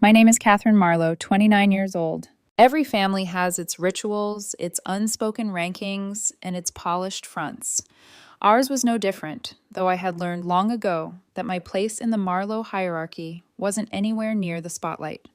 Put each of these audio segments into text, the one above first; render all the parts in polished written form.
My name is Catherine Marlowe, 29 years old. Every family has its rituals, its unspoken rankings, and its polished fronts. Ours was no different, though I had learned long ago that my place in the Marlowe hierarchy wasn't anywhere near the spotlight.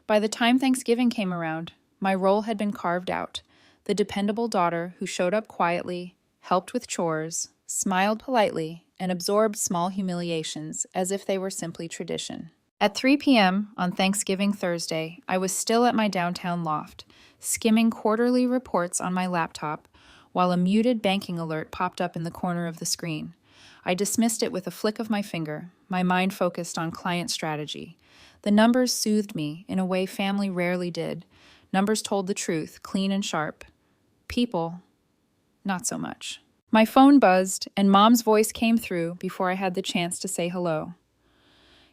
By the time Thanksgiving came around, my role had been carved out: the dependable daughter who showed up quietly, helped with chores, smiled politely, and absorbed small humiliations as if they were simply tradition. At 3 p.m. on Thanksgiving Thursday, I was still at my downtown loft, skimming quarterly reports on my laptop, while a muted banking alert popped up in the corner of the screen. I dismissed it with a flick of my finger, my mind focused on client strategy. The numbers soothed me in a way family rarely did. Numbers told the truth, clean and sharp. People, not so much. My phone buzzed, and Mom's voice came through before I had the chance to say hello.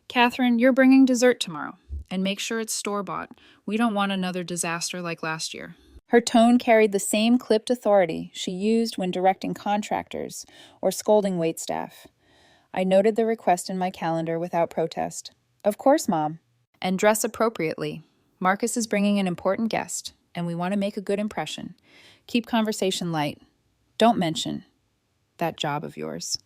Catherine, you're bringing dessert tomorrow, and make sure it's store-bought. We don't want another disaster like last year. Her tone carried the same clipped authority she used when directing contractors or scolding waitstaff. I noted the request in my calendar without protest. Of course, Mom. And dress appropriately. Marcus is bringing an important guest, and we want to make a good impression. Keep conversation light. Don't mention that job of yours.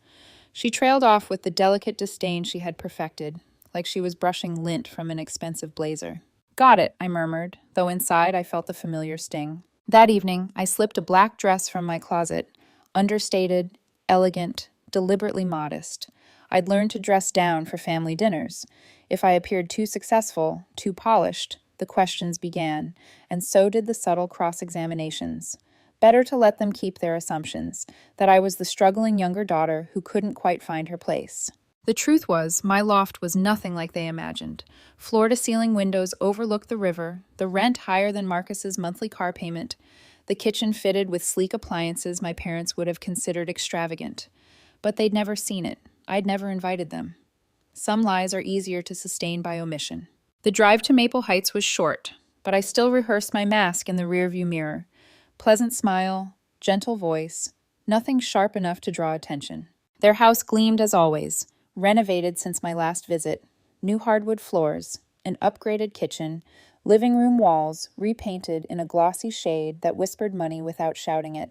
She trailed off with the delicate disdain she had perfected, like she was brushing lint from an expensive blazer. Got it, I murmured, though inside I felt the familiar sting. That evening, I slipped a black dress from my closet, understated, elegant, deliberately modest. I'd learned to dress down for family dinners. If I appeared too successful, too polished, the questions began, and so did the subtle cross-examinations. Better to let them keep their assumptions, that I was the struggling younger daughter who couldn't quite find her place. The truth was, my loft was nothing like they imagined. Floor-to-ceiling windows overlooked the river, the rent higher than Marcus's monthly car payment, the kitchen fitted with sleek appliances my parents would have considered extravagant. But they'd never seen it. I'd never invited them. Some lies are easier to sustain by omission. The drive to Maple Heights was short, but I still rehearsed my mask in the rearview mirror. Pleasant smile, gentle voice, nothing sharp enough to draw attention. Their house gleamed as always, renovated since my last visit, new hardwood floors, an upgraded kitchen, living room walls repainted in a glossy shade that whispered money without shouting it.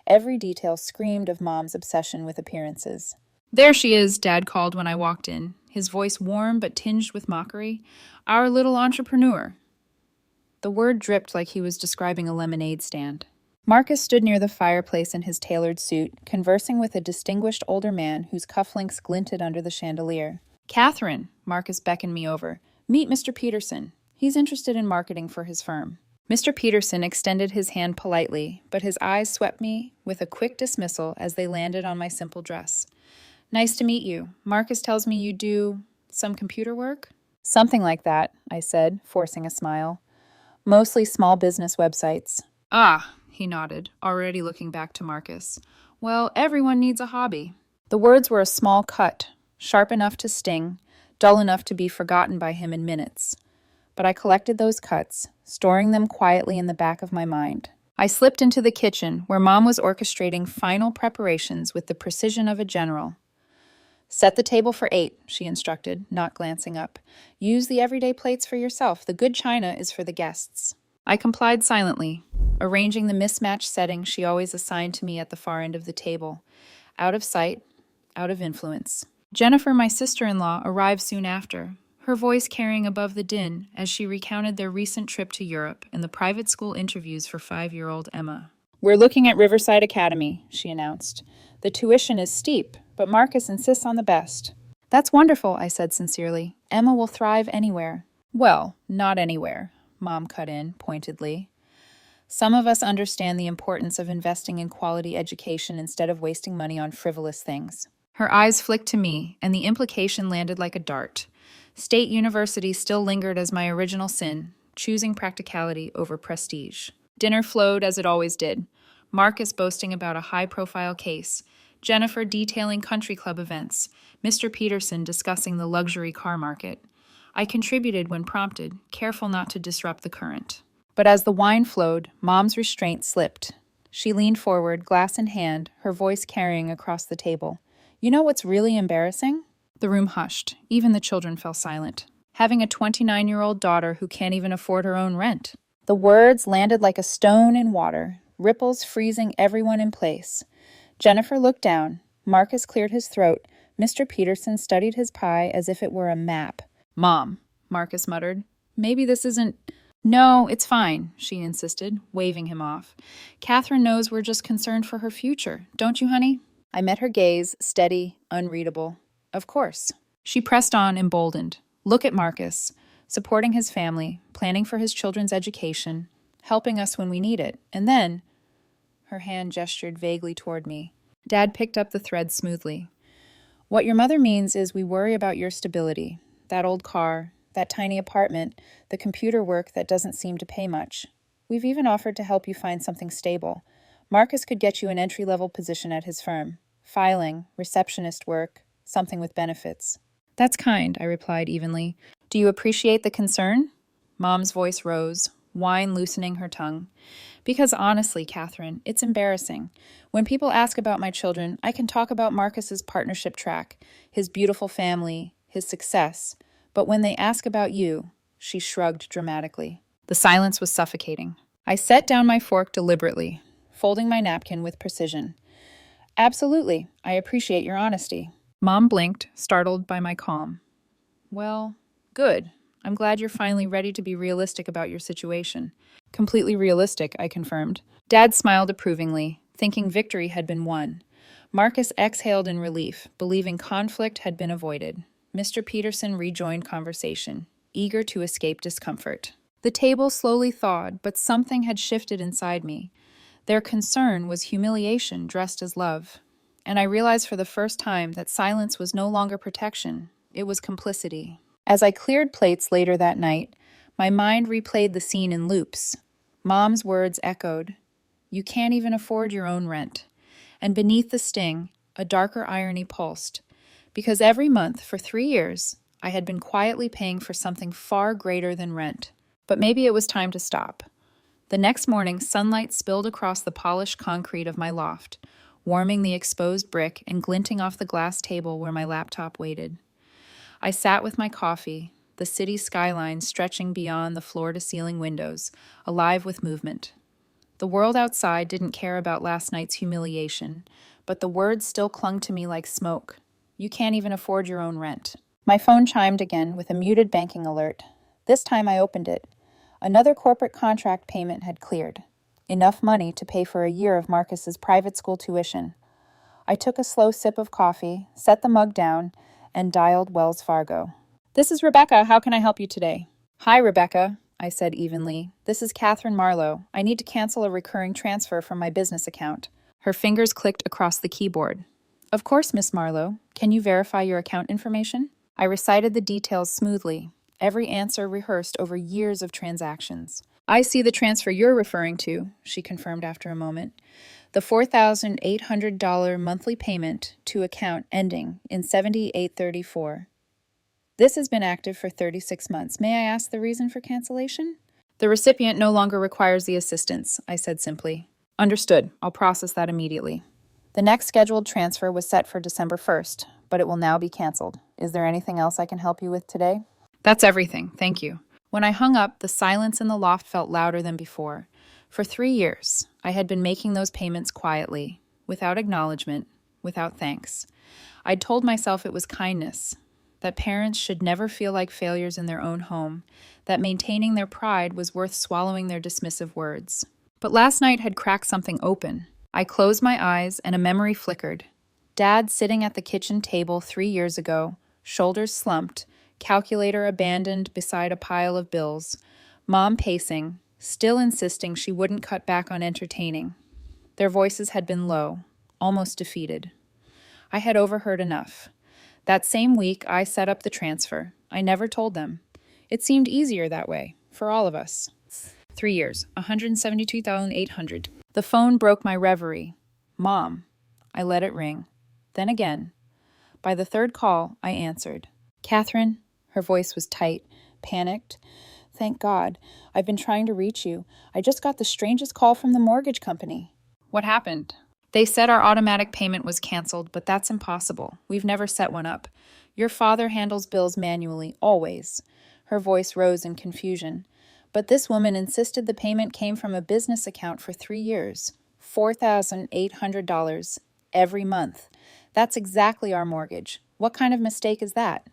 Every detail screamed of Mom's obsession with appearances. There she is, Dad called when I walked in, his voice warm but tinged with mockery. Our little entrepreneur. The word dripped like he was describing a lemonade stand. Marcus stood near the fireplace in his tailored suit, conversing with a distinguished older man whose cufflinks glinted under the chandelier. Catherine, Marcus beckoned me over. Meet Mr. Peterson. He's interested in marketing for his firm. Mr. Peterson extended his hand politely, but his eyes swept me with a quick dismissal as they landed on my simple dress. Nice to meet you. Marcus tells me you do some computer work? Something like that, I said, forcing a smile. Mostly small business websites. Ah, he nodded, already looking back to Marcus. Well, everyone needs a hobby. The words were a small cut, sharp enough to sting, dull enough to be forgotten by him in minutes. But I collected those cuts, storing them quietly in the back of my mind. I slipped into the kitchen, where Mom was orchestrating final preparations with the precision of a general. Set the table for 8, she instructed, not glancing up. Use the everyday plates for yourself. The good china is for the guests. I complied silently, arranging the mismatched setting she always assigned to me at the far end of the table. Out of sight, out of influence. Jennifer, my sister-in-law, arrived soon after, her voice carrying above the din as she recounted their recent trip to Europe and the private school interviews for 5-year-old Emma. We're looking at Riverside Academy, she announced. The tuition is steep, but Marcus insists on the best. That's wonderful, I said sincerely. Emma will thrive anywhere. Well, not anywhere, Mom cut in, pointedly. Some of us understand the importance of investing in quality education instead of wasting money on frivolous things. Her eyes flicked to me, and the implication landed like a dart. State University still lingered as my original sin, choosing practicality over prestige. Dinner flowed as it always did. Marcus boasting about a high-profile case, Jennifer detailing country club events, Mr. Peterson discussing the luxury car market. I contributed when prompted, careful not to disrupt the current. But as the wine flowed, Mom's restraint slipped. She leaned forward, glass in hand, her voice carrying across the table. You know what's really embarrassing? The room hushed. Even the children fell silent. having a 29-year-old daughter who can't even afford her own rent. The words landed like a stone in water, ripples freezing everyone in place. Jennifer looked down. Marcus cleared his throat. Mr. Peterson studied his pie as if it were a map. "Mom," Marcus muttered, "maybe this isn't—" "No, it's fine," she insisted, waving him off. "Catherine knows we're just concerned for her future. Don't you, honey?" I met her gaze, steady, unreadable. "Of course." She pressed on, emboldened. "Look at Marcus, supporting his family, planning for his children's education, helping us when we need it. And then—" Her hand gestured vaguely toward me. Dad picked up the thread smoothly. "What your mother means is we worry about your stability. That old car, that tiny apartment, the computer work that doesn't seem to pay much. We've even offered to help you find something stable. Marcus could get you an entry-level position at his firm. Filing, receptionist work, something with benefits." "That's kind," I replied evenly. "Do you appreciate the concern?" Mom's voice rose, wine loosening her tongue. "Because honestly, Catherine, it's embarrassing. When people ask about my children, I can talk about Marcus's partnership track, his beautiful family, his success. But when they ask about you," she shrugged dramatically. The silence was suffocating. I set down my fork deliberately, folding my napkin with precision. "Absolutely, I appreciate your honesty." Mom blinked, startled by my calm. "Well, good. I'm glad you're finally ready to be realistic about your situation." "Completely realistic," I confirmed. Dad smiled approvingly, thinking victory had been won. Marcus exhaled in relief, believing conflict had been avoided. Mr. Peterson rejoined conversation, eager to escape discomfort. The table slowly thawed, but something had shifted inside me. Their concern was humiliation dressed as love. And I realized for the first time that silence was no longer protection, it was complicity. As I cleared plates later that night, my mind replayed the scene in loops. Mom's words echoed, "You can't even afford your own rent." And beneath the sting, a darker irony pulsed. Because every month for 3 years, I had been quietly paying for something far greater than rent. But maybe it was time to stop. The next morning, sunlight spilled across the polished concrete of my loft, warming the exposed brick and glinting off the glass table where my laptop waited. I sat with my coffee, the city skyline stretching beyond the floor-to-ceiling windows, alive with movement. The world outside didn't care about last night's humiliation, but the words still clung to me like smoke. "You can't even afford your own rent." My phone chimed again with a muted banking alert. This time I opened it. Another corporate contract payment had cleared. Enough money to pay for a year of Marcus's private school tuition. I took a slow sip of coffee, set the mug down, and dialed Wells Fargo. "This is Rebecca. How can I help you today?" "Hi, Rebecca," I said evenly. "This is Catherine Marlowe. I need to cancel a recurring transfer from my business account." Her fingers clicked across the keyboard. "Of course, Miss Marlowe. Can you verify your account information?" I recited the details smoothly, every answer rehearsed over years of transactions. "I see the transfer you're referring to," she confirmed after a moment. "The $4,800 monthly payment to account ending in 7834. This has been active for 36 months. May I ask the reason for cancellation?" "The recipient no longer requires the assistance," I said simply. "Understood. I'll process that immediately." The next scheduled transfer was set for December 1st, but it will now be canceled. Is there anything else I can help you with today? "That's everything. Thank you." When I hung up, the silence in the loft felt louder than before. For 3 years, I had been making those payments quietly, without acknowledgement, without thanks. I'd told myself it was kindness, that parents should never feel like failures in their own home, that maintaining their pride was worth swallowing their dismissive words. But last night had cracked something open. I closed my eyes and a memory flickered. Dad sitting at the kitchen table 3 years ago, shoulders slumped, calculator abandoned beside a pile of bills, Mom pacing, still insisting she wouldn't cut back on entertaining. Their voices had been low, almost defeated. I had overheard enough. That same week, I set up the transfer. I never told them. It seemed easier that way, for all of us. 3 years, $172,800. The phone broke my reverie. "Mom." I let it ring. Then again. By the third call, I answered. "Catherine." Her voice was tight, panicked. "Thank God. I've been trying to reach you. I just got the strangest call from the mortgage company." "What happened?" "They said our automatic payment was canceled, but that's impossible. We've never set one up. Your father handles bills manually, always. Her voice rose in confusion. But this woman insisted the payment came from a business account for 3 years. $4,800 every month. That's exactly our mortgage. What kind of mistake is that?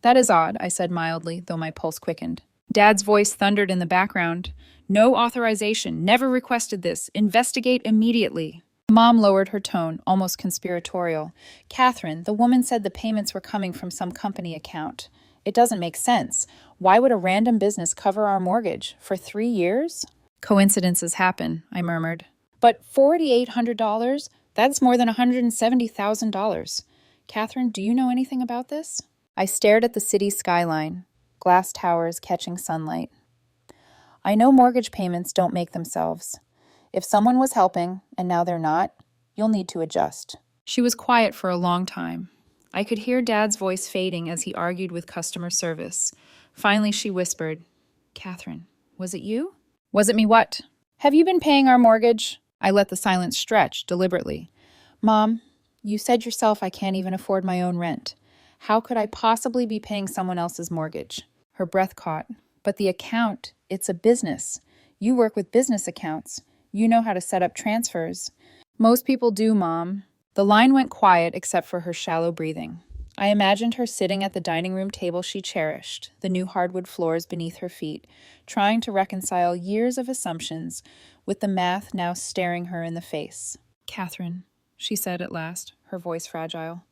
That is odd, I said mildly, though my pulse quickened. Dad's voice thundered in the background. No authorization. Never requested this. Investigate immediately. Mom lowered her tone, almost conspiratorial. Catherine, the woman said the payments were coming from some company account. It doesn't make sense. Why would a random business cover our mortgage? For 3 years? Coincidences happen, I murmured. But $4,800? That's more than $170,000. Catherine, do you know anything about this? I stared at the city skyline, glass towers catching sunlight. I know mortgage payments don't make themselves. If someone was helping, and now they're not, you'll need to adjust. She was quiet for a long time. I could hear Dad's voice fading as he argued with customer service. Finally, she whispered, Catherine, was it you? Was it me what? Have you been paying our mortgage? I let the silence stretch, deliberately. Mom, you said yourself I can't even afford my own rent. How could I possibly be paying someone else's mortgage? Her breath caught. But the account, it's a business. You work with business accounts. You know how to set up transfers. Most people do, Mom. The line went quiet except for her shallow breathing. I imagined her sitting at the dining room table she cherished, the new hardwood floors beneath her feet, trying to reconcile years of assumptions with the math now staring her in the face. Catherine, she said at last, her voice fragile.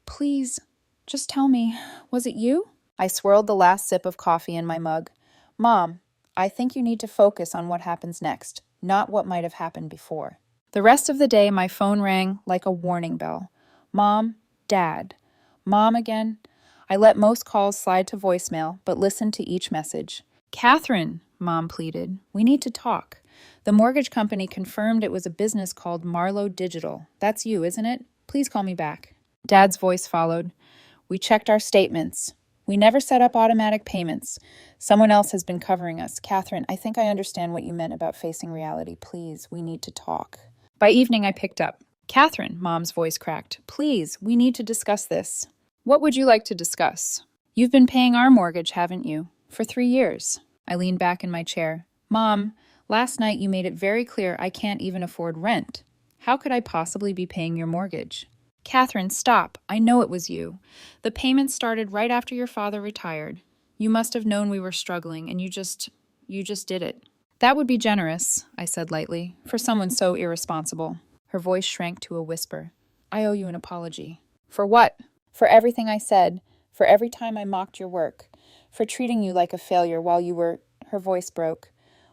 Please, just tell me, was it you? I swirled the last sip of coffee in my mug. Mom, I think you need to focus on what happens next, not what might have happened before. The rest of the day, my phone rang like a warning bell. Mom, Dad. Mom again. I let most calls slide to voicemail, but listened to each message. Catherine, Mom pleaded, we need to talk. The mortgage company confirmed it was a business called Marlowe Digital. That's you, isn't it? Please call me back. Dad's voice followed. We checked our statements. We never set up automatic payments. Someone else has been covering us. Catherine, I think I understand what you meant about facing reality. Please, we need to talk. By evening, I picked up. Catherine, Mom's voice cracked. Please, we need to discuss this. What would you like to discuss? You've been paying our mortgage, haven't you? For 3 years. I leaned back in my chair. Mom, last night you made it very clear I can't even afford rent. How could I possibly be paying your mortgage? Catherine, stop. I know it was you. The payments started right after your father retired. You must have known we were struggling, and you just did it. That would be generous, I said lightly, for someone so irresponsible. Her voice shrank to a whisper. I owe you an apology. For what? For everything I said, for every time I mocked your work, for treating you like a failure while you were, her voice broke,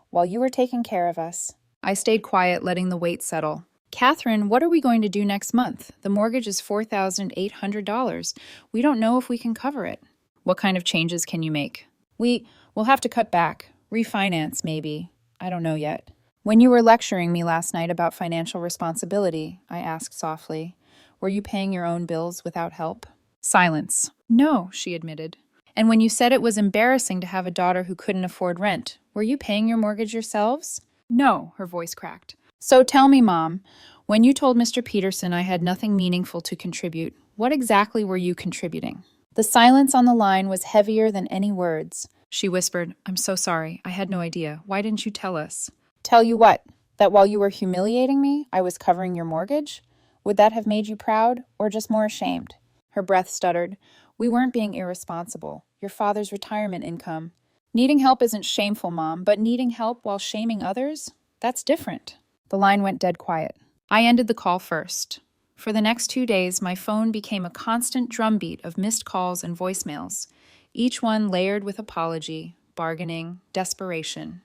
while you were taking care of us. I stayed quiet, letting the weight settle. Catherine, what are we going to do next month? The mortgage is $4,800. We don't know if we can cover it. What kind of changes can you make? We'll have to cut back. Refinance, maybe. I don't know yet. When you were lecturing me last night about financial responsibility, I asked softly, were you paying your own bills without help? Silence. No, she admitted. And when you said it was embarrassing to have a daughter who couldn't afford rent, were you paying your mortgage yourselves? No, her voice cracked. So tell me, Mom, when you told Mr. Peterson I had nothing meaningful to contribute, what exactly were you contributing? The silence on the line was heavier than any words. She whispered, I'm so sorry. I had no idea. Why didn't you tell us? Tell you what? That while you were humiliating me, I was covering your mortgage? Would that have made you proud, or just more ashamed? Her breath stuttered. We weren't being irresponsible. Your father's retirement income. Needing help isn't shameful, Mom, but needing help while shaming others? That's different. The line went dead quiet. I ended the call first. For the next 2 days, my phone became a constant drumbeat of missed calls and voicemails, each one layered with apology, bargaining, desperation.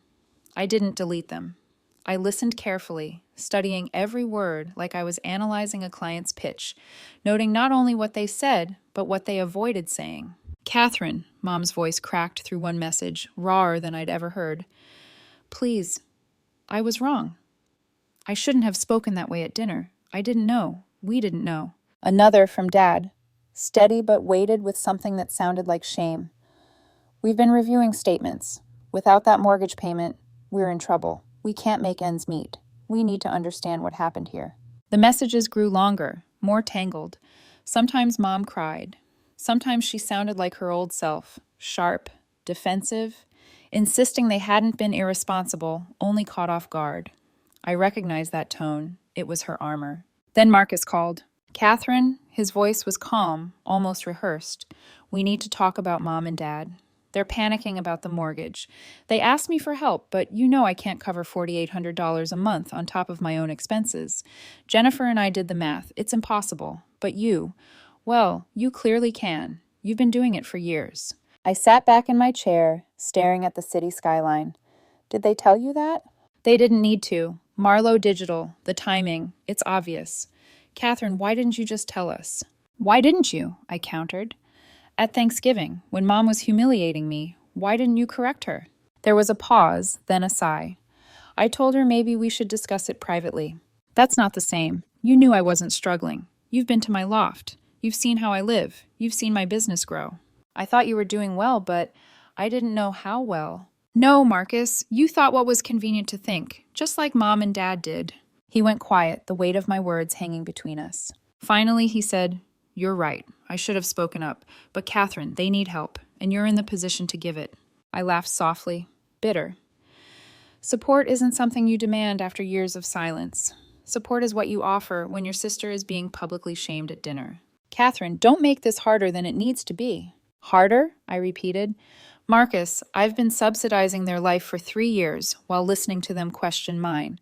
I didn't delete them. I listened carefully, studying every word like I was analyzing a client's pitch, noting not only what they said, but what they avoided saying. Catherine, Mom's voice cracked through one message, rawer than I'd ever heard. Please, I was wrong. I shouldn't have spoken that way at dinner. I didn't know. We didn't know. Another from Dad, steady but weighted with something that sounded like shame. We've been reviewing statements. Without that mortgage payment, we're in trouble. We can't make ends meet. We need to understand what happened here. The messages grew longer, more tangled. Sometimes Mom cried. Sometimes she sounded like her old self, sharp, defensive, insisting they hadn't been irresponsible, only caught off guard. I recognized that tone. It was her armor. Then Marcus called. "Catherine," his voice was calm, almost rehearsed. "We need to talk about Mom and Dad. They're panicking about the mortgage. They asked me for help, but you know I can't cover $4,800 a month on top of my own expenses. Jennifer and I did the math. It's impossible. But you, well, you clearly can. You've been doing it for years." I sat back in my chair, staring at the city skyline. "Did they tell you that?" "They didn't need to. Marlowe Digital, the timing, it's obvious." "Catherine, why didn't you just tell us?" "Why didn't you?" I countered. "At Thanksgiving, when Mom was humiliating me, why didn't you correct her?" There was a pause, then a sigh. "I told her maybe we should discuss it privately." "That's not the same. You knew I wasn't struggling. You've been to my loft. You've seen how I live. You've seen my business grow. I thought you were doing well, but I didn't know how well." "No, Marcus, you thought what was convenient to think, just like Mom and Dad did." He went quiet, the weight of my words hanging between us. Finally, he said, "You're right. I should have spoken up. But Catherine, they need help, and you're in the position to give it." I laughed softly, bitter. "Support isn't something you demand after years of silence. Support is what you offer when your sister is being publicly shamed at dinner." "Catherine, don't make this harder than it needs to be." "Harder?" I repeated. "Marcus, I've been subsidizing their life for 3 years while listening to them question mine.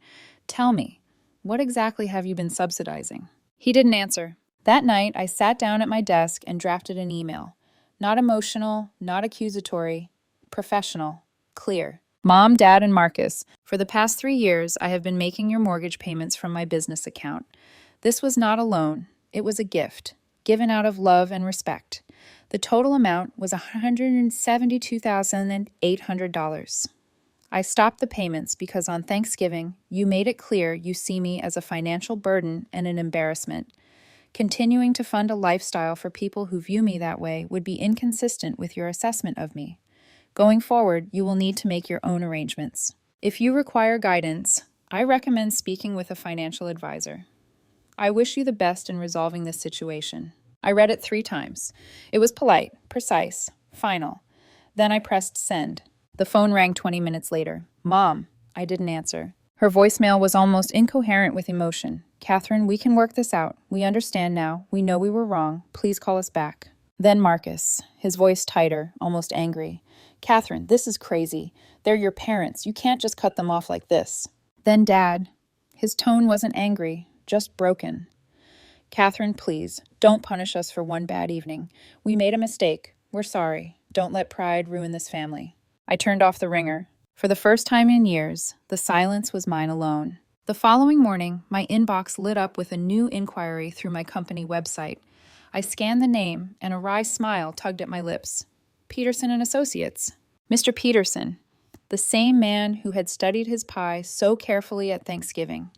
Tell me, what exactly have you been subsidizing?" He didn't answer. That night, I sat down at my desk and drafted an email. Not emotional, not accusatory, professional, clear. "Mom, Dad, and Marcus, for the past 3 years, I have been making your mortgage payments from my business account. This was not a loan. It was a gift, given out of love and respect. The total amount was $172,800. I stopped the payments because on Thanksgiving, you made it clear you see me as a financial burden and an embarrassment. Continuing to fund a lifestyle for people who view me that way would be inconsistent with your assessment of me. Going forward, you will need to make your own arrangements. If you require guidance, I recommend speaking with a financial advisor. I wish you the best in resolving this situation." I read it 3 times. It was polite, precise, final. Then I pressed send. The phone rang 20 minutes later. "Mom." I didn't answer. Her voicemail was almost incoherent with emotion. "Catherine, we can work this out. We understand now. We know we were wrong. Please call us back." Then Marcus, his voice tighter, almost angry. "Catherine, this is crazy. They're your parents. You can't just cut them off like this." Then Dad. His tone wasn't angry, just broken. "Catherine, please, don't punish us for one bad evening. We made a mistake. We're sorry. Don't let pride ruin this family." I turned off the ringer. For the first time in years, the silence was mine alone. The following morning, my inbox lit up with a new inquiry through my company website. I scanned the name, and a wry smile tugged at my lips. Peterson and Associates. Mr. Peterson, the same man who had studied his pie so carefully at Thanksgiving.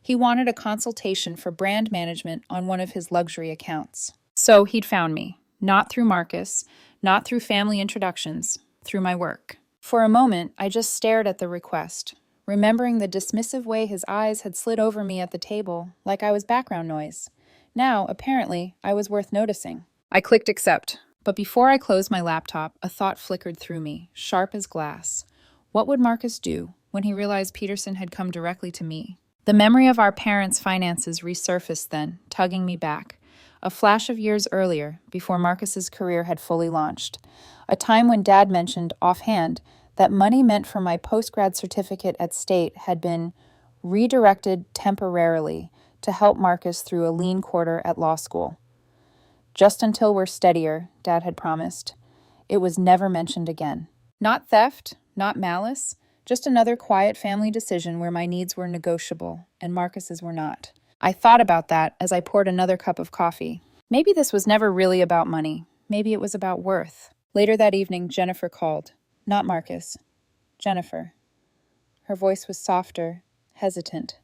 He wanted a consultation for brand management on one of his luxury accounts. So he'd found me, not through Marcus, not through family introductions, through my work. For a moment, I just stared at the request, remembering the dismissive way his eyes had slid over me at the table, like I was background noise. Now, apparently, I was worth noticing. I clicked accept, but before I closed my laptop, a thought flickered through me, sharp as glass. What would Marcus do when he realized Peterson had come directly to me? The memory of our parents' finances resurfaced then, tugging me back. A flash of years earlier, before Marcus's career had fully launched. A time when Dad mentioned, offhand, that money meant for my postgrad certificate at State had been redirected temporarily to help Marcus through a lean quarter at law school. Just until we're steadier, Dad had promised. It was never mentioned again. Not theft, not malice, just another quiet family decision where my needs were negotiable and Marcus's were not. I thought about that as I poured another cup of coffee. Maybe this was never really about money. Maybe it was about worth. Later that evening, Jennifer called. Not Marcus. Jennifer. Her voice was softer, hesitant.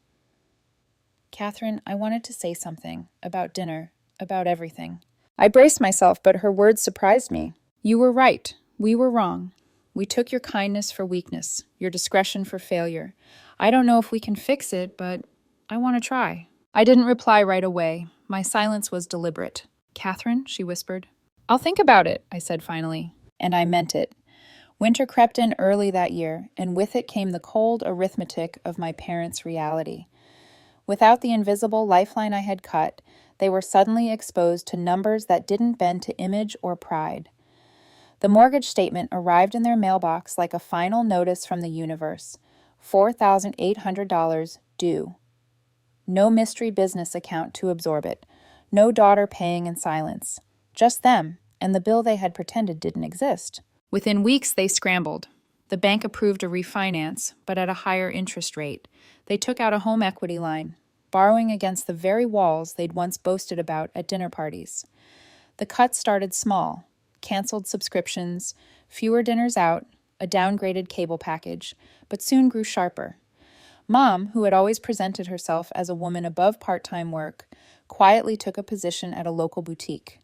"Catherine, I wanted to say something. About dinner. About everything." I braced myself, but her words surprised me. "You were right. We were wrong. We took your kindness for weakness, your discretion for failure. I don't know if we can fix it, but I want to try." I didn't reply right away. My silence was deliberate. "Catherine," she whispered. "I'll think about it," I said finally. And I meant it. Winter crept in early that year, and with it came the cold arithmetic of my parents' reality. Without the invisible lifeline I had cut, they were suddenly exposed to numbers that didn't bend to image or pride. The mortgage statement arrived in their mailbox like a final notice from the universe. $4,800 due. No mystery business account to absorb it. No daughter paying in silence. Just them, and the bill they had pretended didn't exist. Within weeks, they scrambled. The bank approved a refinance, but at a higher interest rate. They took out a home equity line, borrowing against the very walls they'd once boasted about at dinner parties. The cuts started small: canceled subscriptions, fewer dinners out, a downgraded cable package, but soon grew sharper. Mom, who had always presented herself as a woman above part-time work, quietly took a position at a local boutique.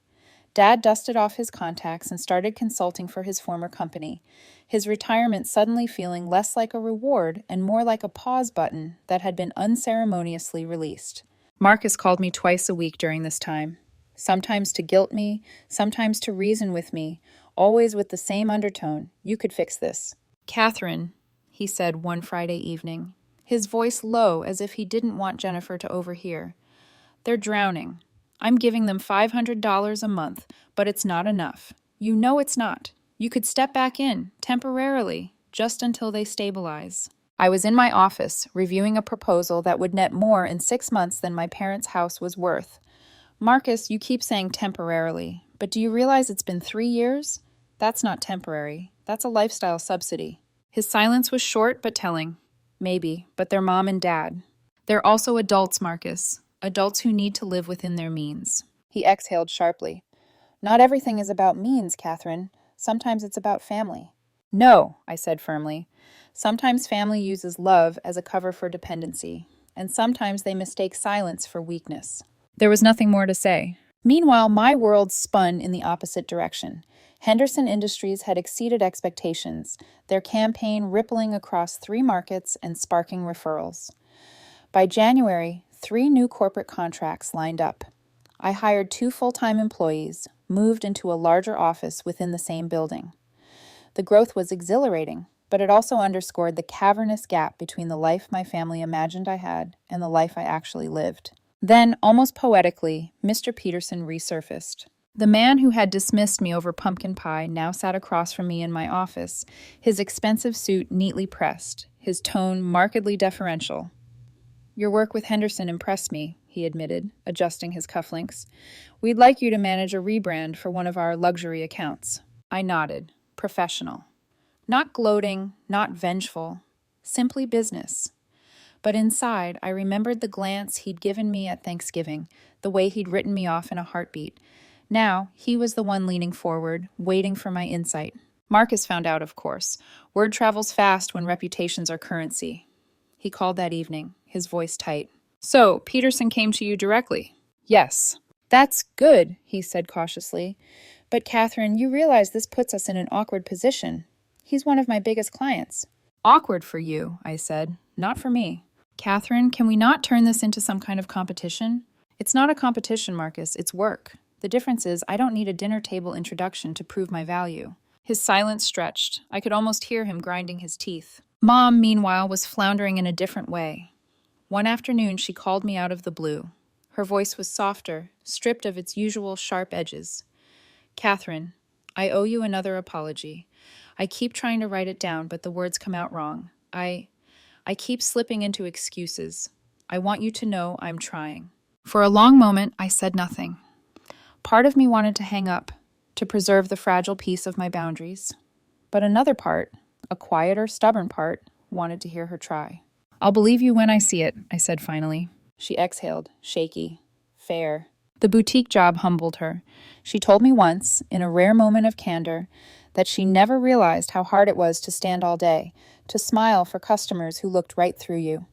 Dad dusted off his contacts and started consulting for his former company, his retirement suddenly feeling less like a reward and more like a pause button that had been unceremoniously released. Marcus called me twice a week during this time, sometimes to guilt me, sometimes to reason with me, always with the same undertone: "You could fix this." "Catherine," he said one Friday evening, his voice low as if he didn't want Jennifer to overhear. "They're drowning. I'm giving them $500 a month, but it's not enough. You know it's not. You could step back in, temporarily, just until they stabilize." I was in my office, reviewing a proposal that would net more in 6 months than my parents' house was worth. "Marcus, you keep saying temporarily, but do you realize it's been 3 years? That's not temporary. That's a lifestyle subsidy." His silence was short but telling. "Maybe, but they're mom and dad. They're also adults, Marcus. Adults who need to live within their means." He exhaled sharply. "Not everything is about means, Catherine. Sometimes it's about family." "No," I said firmly. "Sometimes family uses love as a cover for dependency, and sometimes they mistake silence for weakness." There was nothing more to say. Meanwhile, my world spun in the opposite direction. Henderson Industries had exceeded expectations, their campaign rippling across 3 markets and sparking referrals. By January, 3 new corporate contracts lined up. I hired 2 full-time employees, moved into a larger office within the same building. The growth was exhilarating, but it also underscored the cavernous gap between the life my family imagined I had and the life I actually lived. Then, almost poetically, Mr. Peterson resurfaced. The man who had dismissed me over pumpkin pie now sat across from me in my office, his expensive suit neatly pressed, his tone markedly deferential. "Your work with Henderson impressed me," he admitted, adjusting his cufflinks. "We'd like you to manage a rebrand for one of our luxury accounts." I nodded. Professional. Not gloating, not vengeful. Simply business. But inside, I remembered the glance he'd given me at Thanksgiving, the way he'd written me off in a heartbeat. Now, he was the one leaning forward, waiting for my insight. Marcus found out, of course. Word travels fast when reputations are currency. He called that evening, his voice tight. "So, Peterson came to you directly?" "Yes." "That's good," he said cautiously. "But Catherine, you realize this puts us in an awkward position. He's one of my biggest clients." "Awkward for you," I said. "Not for me." "Catherine, can we not turn this into some kind of competition?" "It's not a competition, Marcus. It's work. The difference is I don't need a dinner table introduction to prove my value." His silence stretched. I could almost hear him grinding his teeth. Mom, meanwhile, was floundering in a different way. One afternoon, she called me out of the blue. Her voice was softer, stripped of its usual sharp edges. "Catherine, I owe you another apology. I keep trying to write it down, but the words come out wrong. I keep slipping into excuses. I want you to know I'm trying." For a long moment, I said nothing. Part of me wanted to hang up, to preserve the fragile peace of my boundaries. But another part, a quieter, stubborn part, wanted to hear her try. "I'll believe you when I see it," I said finally. She exhaled, shaky. "Fair." The boutique job humbled her. She told me once, in a rare moment of candor, that she never realized how hard it was to stand all day, to smile for customers who looked right through you.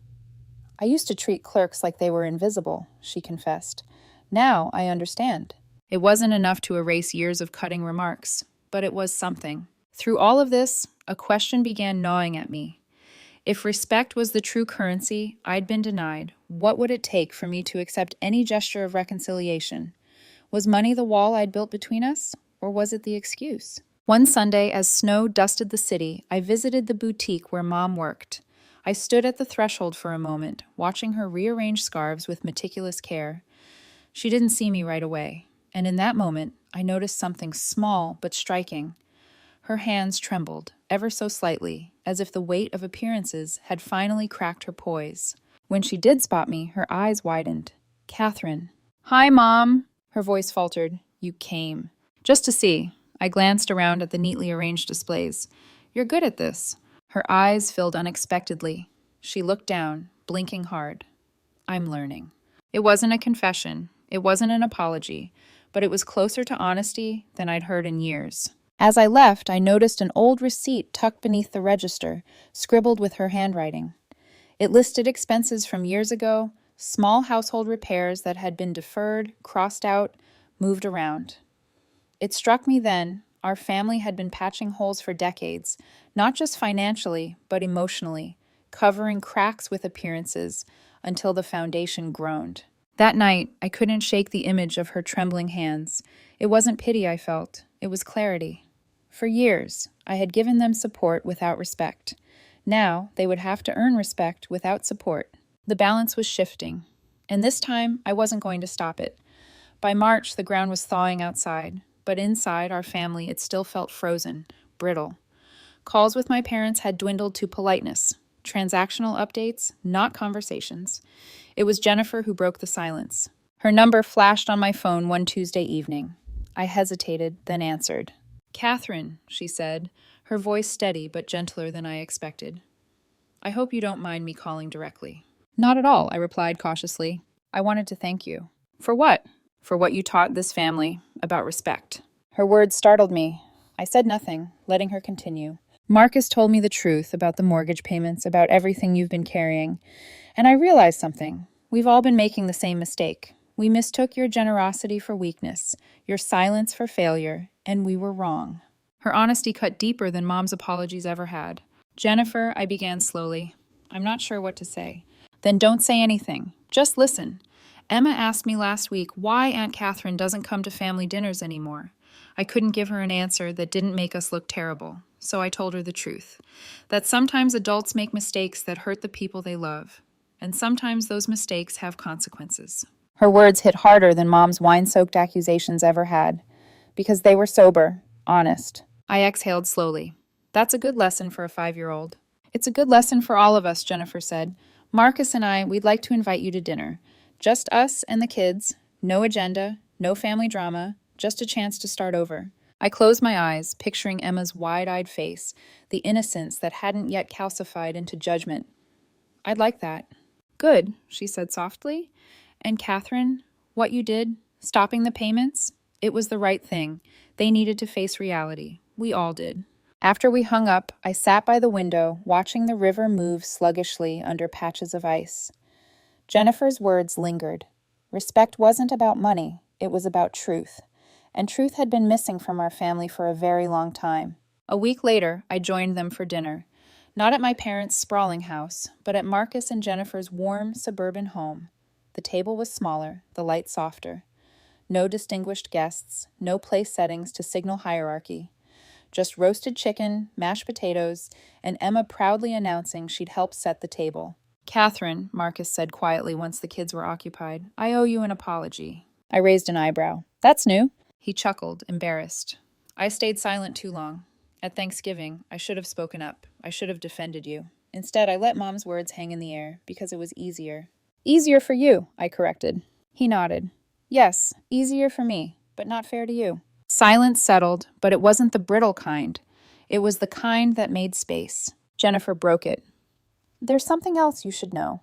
"I used to treat clerks like they were invisible," she confessed. "Now I understand." It wasn't enough to erase years of cutting remarks, but it was something. Through all of this, a question began gnawing at me. If respect was the true currency I'd been denied, what would it take for me to accept any gesture of reconciliation? Was money the wall I'd built between us, or was it the excuse? One Sunday, as snow dusted the city, I visited the boutique where Mom worked. I stood at the threshold for a moment, watching her rearrange scarves with meticulous care. She didn't see me right away, and in that moment, I noticed something small but striking. Her hands trembled, ever so slightly, as if the weight of appearances had finally cracked her poise. When she did spot me, her eyes widened. "Catherine." "Hi, Mom," her voice faltered. "You came." "Just to see." I glanced around at the neatly arranged displays. "You're good at this." Her eyes filled unexpectedly. She looked down, blinking hard. "I'm learning." It wasn't a confession. It wasn't an apology, but it was closer to honesty than I'd heard in years. As I left, I noticed an old receipt tucked beneath the register, scribbled with her handwriting. It listed expenses from years ago, small household repairs that had been deferred, crossed out, moved around. It struck me then, our family had been patching holes for decades, not just financially, but emotionally, covering cracks with appearances until the foundation groaned. That night, I couldn't shake the image of her trembling hands. It wasn't pity I felt, it was clarity. For years, I had given them support without respect. Now, they would have to earn respect without support. The balance was shifting, and this time, I wasn't going to stop it. By March, the ground was thawing outside, but inside our family, it still felt frozen, brittle. Calls with my parents had dwindled to politeness, transactional updates, not conversations. It was Jennifer who broke the silence. Her number flashed on my phone one Tuesday evening. I hesitated, then answered. "Catherine," she said, her voice steady but gentler than I expected. "I hope you don't mind me calling directly." "Not at all," I replied cautiously. "I wanted to thank you." "For what?" "For what you taught this family about respect." Her words startled me. I said nothing, letting her continue. "Marcus told me the truth about the mortgage payments, about everything you've been carrying. And I realized something. We've all been making the same mistake. We mistook your generosity for weakness, your silence for failure, and we were wrong." Her honesty cut deeper than Mom's apologies ever had. "Jennifer," I began slowly. "I'm not sure what to say." "Then don't say anything. Just listen. Emma asked me last week why Aunt Catherine doesn't come to family dinners anymore. I couldn't give her an answer that didn't make us look terrible, so I told her the truth. That sometimes adults make mistakes that hurt the people they love, and sometimes those mistakes have consequences." Her words hit harder than Mom's wine-soaked accusations ever had, because they were sober, honest. I exhaled slowly. "That's a good lesson for a 5-year-old. "It's a good lesson for all of us," Jennifer said. "Marcus and we'd like to invite you to dinner. Just us and the kids, no agenda, no family drama, just a chance to start over." I closed my eyes, picturing Emma's wide-eyed face, the innocence that hadn't yet calcified into judgment. "I'd like that." "Good," she said softly. "And Catherine, what you did, stopping the payments, it was the right thing. They needed to face reality. We all did." After we hung up, I sat by the window, watching the river move sluggishly under patches of ice. Jennifer's words lingered. Respect wasn't about money, it was about truth. And truth had been missing from our family for a very long time. A week later, I joined them for dinner. Not at my parents' sprawling house, but at Marcus and Jennifer's warm, suburban home. The table was smaller, the light softer. No distinguished guests, no place settings to signal hierarchy. Just roasted chicken, mashed potatoes, and Emma proudly announcing she'd help set the table. "Catherine," Marcus said quietly once the kids were occupied, "I owe you an apology." I raised an eyebrow. "That's new." He chuckled, embarrassed. "I stayed silent too long. At Thanksgiving, I should have spoken up. I should have defended you. Instead, I let Mom's words hang in the air, because it was easier." "Easier for you," I corrected. He nodded. "Yes, easier for me, but not fair to you." Silence settled, but it wasn't the brittle kind. It was the kind that made space. Jennifer broke it. "There's something else you should know.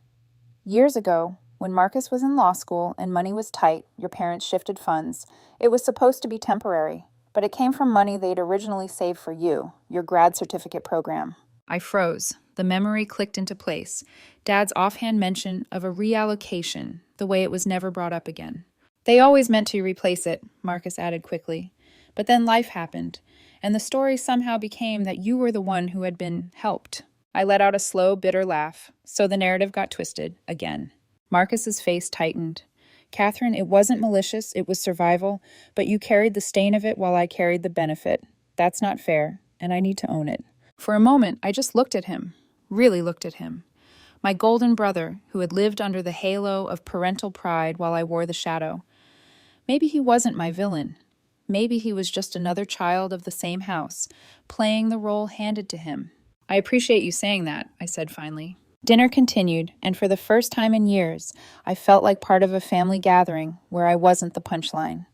Years ago, when Marcus was in law school and money was tight, your parents shifted funds. It was supposed to be temporary, but it came from money they'd originally saved for you, your grad certificate program." I froze. The memory clicked into place. Dad's offhand mention of a reallocation, the way it was never brought up again. "They always meant to replace it," Marcus added quickly. "But then life happened, and the story somehow became that you were the one who had been helped." I let out a slow, bitter laugh, so the narrative got twisted, again. Marcus's face tightened. "Catherine, it wasn't malicious, it was survival, but you carried the stain of it while I carried the benefit. That's not fair, and I need to own it. For a moment, I just looked at him, really looked at him. My golden brother, who had lived under the halo of parental pride while I wore the shadow. Maybe he wasn't my villain. Maybe he was just another child of the same house, playing the role handed to him. I appreciate you saying that, I said finally. Dinner continued, and for the first time in years, I felt like part of a family gathering where I wasn't the punchline.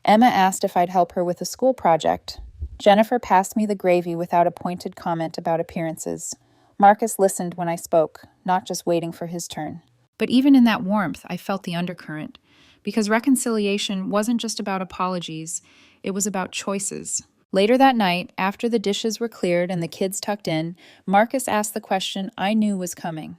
Emma asked if I'd help her with a school project. Jennifer passed me the gravy without a pointed comment about appearances. Marcus listened when I spoke, not just waiting for his turn. But even in that warmth, I felt the undercurrent, because reconciliation wasn't just about apologies, it was about choices. Later that night, after the dishes were cleared and the kids tucked in, Marcus asked the question I knew was coming.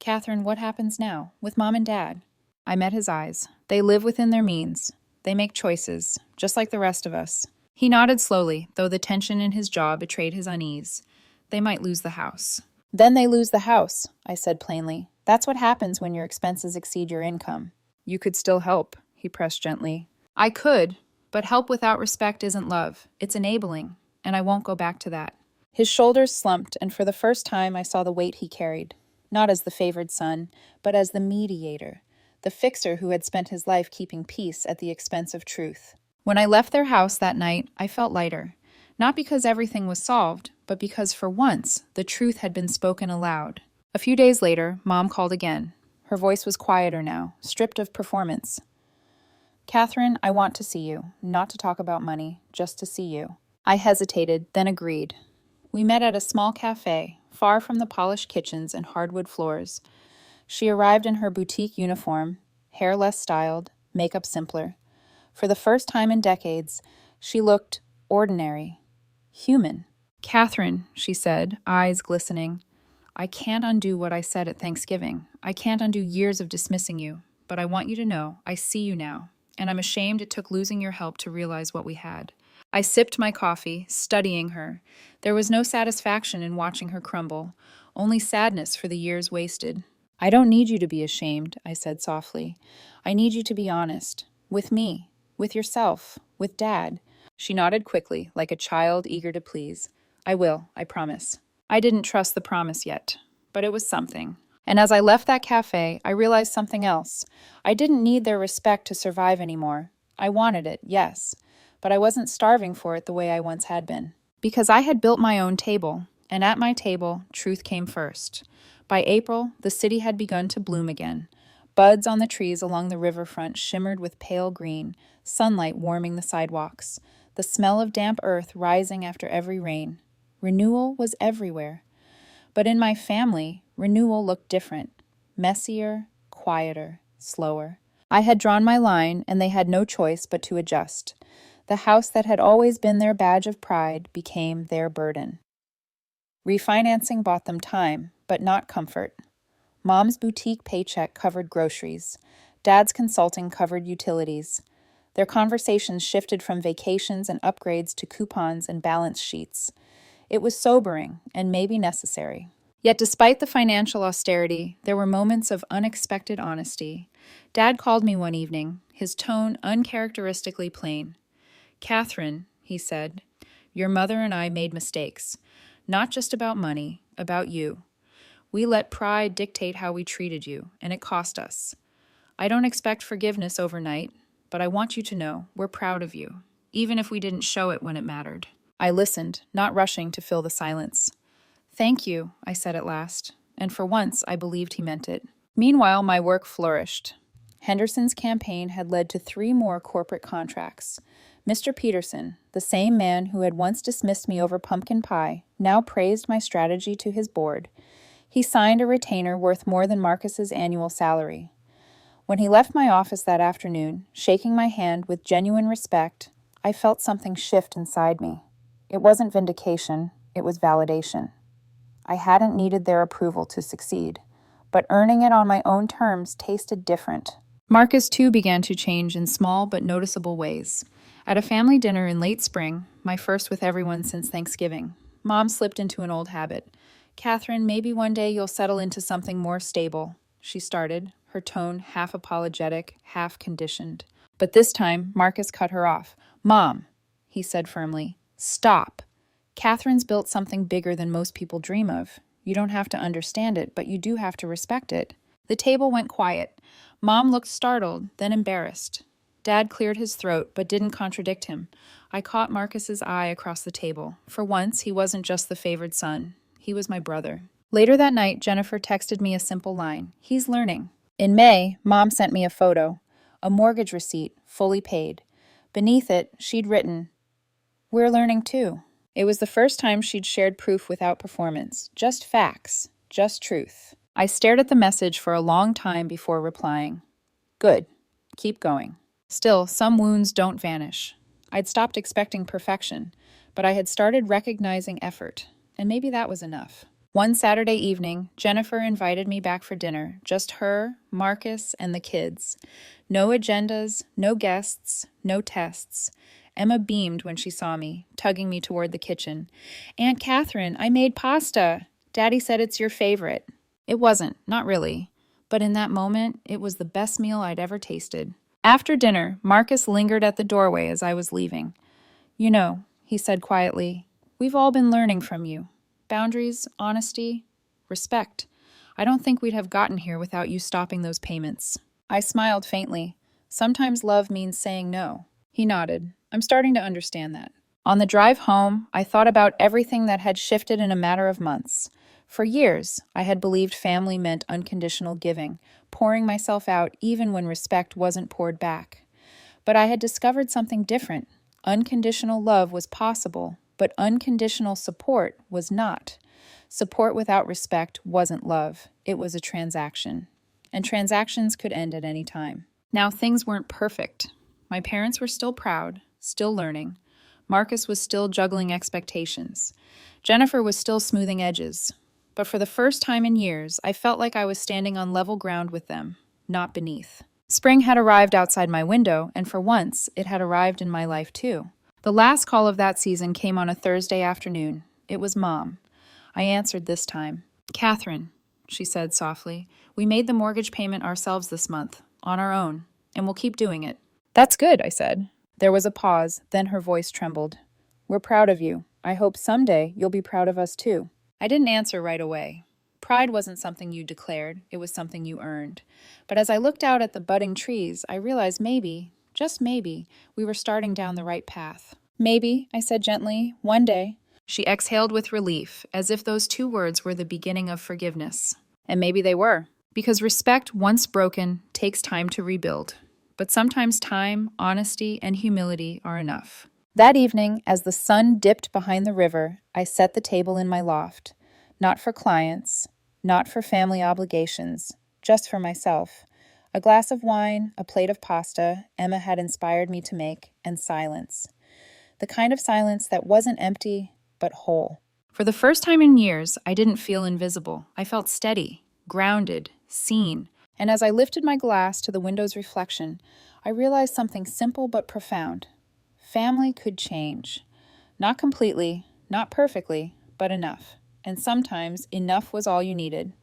Catherine, what happens now, with Mom and Dad? I met his eyes. They live within their means. They make choices, just like the rest of us. He nodded slowly, though the tension in his jaw betrayed his unease. They might lose the house. Then they lose the house, I said plainly. That's what happens when your expenses exceed your income. You could still help, he pressed gently. I could, but help without respect isn't love. It's enabling, and I won't go back to that. His shoulders slumped, and for the first time I saw the weight he carried, not as the favored son, but as the mediator, the fixer who had spent his life keeping peace at the expense of truth. When I left their house that night, I felt lighter, not because everything was solved, but because for once the truth had been spoken aloud. A few days later, Mom called again. Her voice was quieter now, stripped of performance. Catherine, I want to see you, not to talk about money, just to see you. I hesitated, then agreed. We met at a small cafe, far from the polished kitchens and hardwood floors. She arrived in her boutique uniform, hair less styled, makeup simpler. For the first time in decades, she looked ordinary, human. Catherine, she said, eyes glistening, I can't undo what I said at Thanksgiving. I can't undo years of dismissing you, but I want you to know I see you now, and I'm ashamed it took losing your help to realize what we had. I sipped my coffee, studying her. There was no satisfaction in watching her crumble, only sadness for the years wasted. I don't need you to be ashamed, I said softly. I need you to be honest. With me, with yourself, with Dad. She nodded quickly, like a child eager to please. I will, I promise. I didn't trust the promise yet, but it was something. And as I left that cafe, I realized something else. I didn't need their respect to survive anymore. I wanted it, yes, but I wasn't starving for it the way I once had been. Because I had built my own table, and at my table, truth came first. By April, the city had begun to bloom again. Buds on the trees along the riverfront shimmered with pale green, sunlight warming the sidewalks, the smell of damp earth rising after every rain. Renewal was everywhere. But in my family, renewal looked different, messier, quieter, slower. I had drawn my line, and they had no choice but to adjust. The house that had always been their badge of pride became their burden. Refinancing bought them time, but not comfort. Mom's boutique paycheck covered groceries. Dad's consulting covered utilities. Their conversations shifted from vacations and upgrades to coupons and balance sheets. It was sobering and maybe necessary. Yet despite the financial austerity, there were moments of unexpected honesty. Dad called me one evening, his tone uncharacteristically plain. Catherine, he said, your mother and I made mistakes. Not just about money, about you. We let pride dictate how we treated you, and it cost us. I don't expect forgiveness overnight, but I want you to know we're proud of you, even if we didn't show it when it mattered. I listened, not rushing to fill the silence. Thank you, I said at last, and for once I believed he meant it. Meanwhile, my work flourished. Henderson's campaign had led to 3 more corporate contracts. Mr. Peterson, the same man who had once dismissed me over pumpkin pie, now praised my strategy to his board. He signed a retainer worth more than Marcus's annual salary. When he left my office that afternoon, shaking my hand with genuine respect, I felt something shift inside me. It wasn't vindication, it was validation. I hadn't needed their approval to succeed, but earning it on my own terms tasted different. Marcus, too, began to change in small but noticeable ways. At a family dinner in late spring, my first with everyone since Thanksgiving, Mom slipped into an old habit. Catherine, maybe one day you'll settle into something more stable, she started, her tone half apologetic, half conditioned. But this time, Marcus cut her off. Mom, he said firmly, Stop. Catherine's built something bigger than most people dream of. You don't have to understand it, but you do have to respect it. The table went quiet. Mom looked startled, then embarrassed. Dad cleared his throat, but didn't contradict him. I caught Marcus's eye across the table. For once, he wasn't just the favored son. He was my brother. Later that night, Jennifer texted me a simple line. He's learning. In May, Mom sent me a photo. A mortgage receipt, fully paid. Beneath it, she'd written, "We're learning too." It was the first time she'd shared proof without performance. Just facts. Just truth. I stared at the message for a long time before replying. Good. Keep going. Still, some wounds don't vanish. I'd stopped expecting perfection, but I had started recognizing effort, and maybe that was enough. One Saturday evening, Jennifer invited me back for dinner, just her, Marcus, and the kids. No agendas, no guests, no tests. Emma beamed when she saw me, tugging me toward the kitchen. "Aunt Catherine, I made pasta. Daddy said it's your favorite." It wasn't, not really. But in that moment, it was the best meal I'd ever tasted. After dinner, Marcus lingered at the doorway as I was leaving. "You know," he said quietly, "we've all been learning from you. Boundaries, honesty, respect. I don't think we'd have gotten here without you stopping those payments." I smiled faintly. Sometimes love means saying no. He nodded. I'm starting to understand that. On the drive home, I thought about everything that had shifted in a matter of months. For years, I had believed family meant unconditional giving, pouring myself out even when respect wasn't poured back. But I had discovered something different. Unconditional love was possible, but unconditional support was not. Support without respect wasn't love. It was a transaction. And transactions could end at any time. Now, things weren't perfect. My parents were still proud, still learning. Marcus was still juggling expectations. Jennifer was still smoothing edges. But for the first time in years, I felt like I was standing on level ground with them, not beneath. Spring had arrived outside my window, and for once, it had arrived in my life too. The last call of that season came on a Thursday afternoon. It was Mom. I answered this time. "Catherine," she said softly, "we made the mortgage payment ourselves this month, on our own, and we'll keep doing it." "That's good," I said. There was a pause, then her voice trembled. "We're proud of you. I hope someday you'll be proud of us too." I didn't answer right away. Pride wasn't something you declared, it was something you earned. But as I looked out at the budding trees, I realized maybe, just maybe, we were starting down the right path. "Maybe," I said gently, "one day." She exhaled with relief, as if those two words were the beginning of forgiveness. And maybe they were. Because respect, once broken, takes time to rebuild. But sometimes time, honesty, and humility are enough. That evening, as the sun dipped behind the river, I set the table in my loft. Not for clients, not for family obligations, just for myself. A glass of wine, a plate of pasta Emma had inspired me to make, and silence. The kind of silence that wasn't empty, but whole. For the first time in years, I didn't feel invisible. I felt steady, grounded, seen. And as I lifted my glass to the window's reflection, I realized something simple but profound. Family could change. Not completely, not perfectly, but enough. And sometimes enough was all you needed.